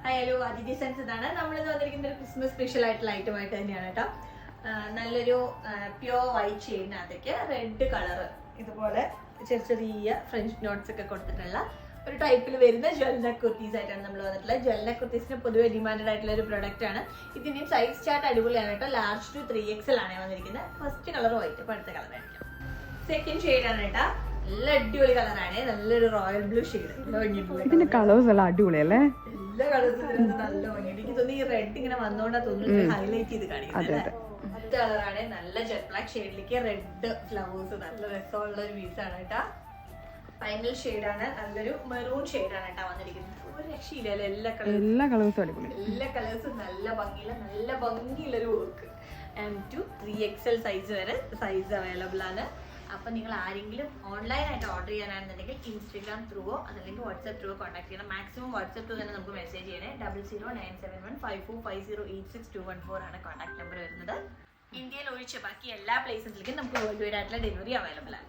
Hello അതിഥി sense ഇതാണ്. നമ്മളിന്ന് വന്നിരിക്കുന്ന ഒരു ക്രിസ്മസ് സ്പെഷ്യൽ ആയിട്ടുള്ള ഐറ്റമായിട്ട് തന്നെയാണ് കേട്ടോ. നല്ലൊരു പ്യോർ വൈറ്റ് ഷെയ്ഡിനകത്തേക്ക് റെഡ് കളർ ഇതുപോലെ ചെറിയ ചെറിയ ഫ്രഞ്ച് നോട്ട്സ് ഒക്കെ കൊടുത്തിട്ടുള്ള ഒരു ടൈപ്പിൽ വരുന്ന ജ്വല്ലനക് കുർത്തീസ് ആയിട്ടാണ് നമ്മൾ വന്നിട്ടുള്ളത്. ജ്വല്ലനക് കുർത്തീസിന് പൊതുവെ ഡിമാൻഡഡ് ആയിട്ടുള്ള ഒരു പ്രൊഡക്റ്റ് ആണ്. ഇതിന്റെയും സൈസ് ചാർട്ട് അടിപൊളിയാണ് കേട്ടോ. ലാർജ് ടു 3XL ആണ് വന്നിരിക്കുന്നത്. ഫസ്റ്റ് കളർ വൈറ്റ്, ഇപ്പൊ അടുത്ത കളർ ആയിരിക്കും. സെക്കൻഡ് ഷെയ്ഡാണ് കേട്ടോ. നല്ല അടിപൊളി കളറാണ്. നല്ലൊരു റോയൽ ബ്ലൂ ഷെയ്ഡ്. ഇതിന്റെ കളേഴ്സ് എല്ലാം അടിപൊളിയല്ലേ? എല്ലാ കളേഴ്സും നല്ല ഭംഗി. എനിക്ക് തോന്നി ഈ റെഡ് ഇങ്ങനെ വന്നോണ്ടാ തോന്നുന്നു ഹൈലൈറ്റ് ചെയ്ത് കാണിക്കുന്നത്. അടുത്ത കളറാണ് നല്ല ജെറ്റ് ബ്ലാക്ക് ഷെയ്ഡിലേക്ക് റെഡ് ഫ്ലവേഴ്സ്. നല്ല രസമുള്ള ഒരു പീസാണ് കേട്ടാ. ഫൈനൽ ഷെയ്ഡാണ് നല്ലൊരു മെറൂൺ ഷെയ്ഡാണ് കേട്ടാ വന്നിരിക്കുന്നത്. ഒരു രക്ഷയില്ലല്ലോ. എല്ലാ കളേഴ്സും അടിപൊളി. എല്ലാ കളേഴ്സും നല്ല ഭംഗിയുള്ളൊരു വർക്ക്. M2 3XL സൈസ് വരെ സൈസ് അവൈലബിൾ ആണ്. അപ്പൊ നിങ്ങൾ ആരെങ്കിലും ഓൺലൈനായിട്ട് ഓർഡർ ചെയ്യാനാണെന്നുണ്ടെങ്കിൽ ഇൻസ്റ്റഗ്രാം ത്രൂവോ അതല്ലെങ്കിൽ വാട്സ്ആപ്പ് ത്രൂവോ കോൺടാക്ട് ചെയ്യണം. മാക്സിമം വാട്സ്ആപ്പ് ത്രൂ തന്നെ നമുക്ക് മെസ്സേജ് ചെയ്യണേ. 009715450214 ആണ് കോൺടാക്ട് നമ്പർ വരുന്നത്. ഇന്ത്യയിൽ ഒഴിച്ച് ബാക്കി എല്ലാ പ്ലേസസിലേക്കും നമുക്ക് വേൾഡ് വൈഡ് ആയിട്ടുള്ള ഡെലിവറി അവൈലബിൾ ആണ്.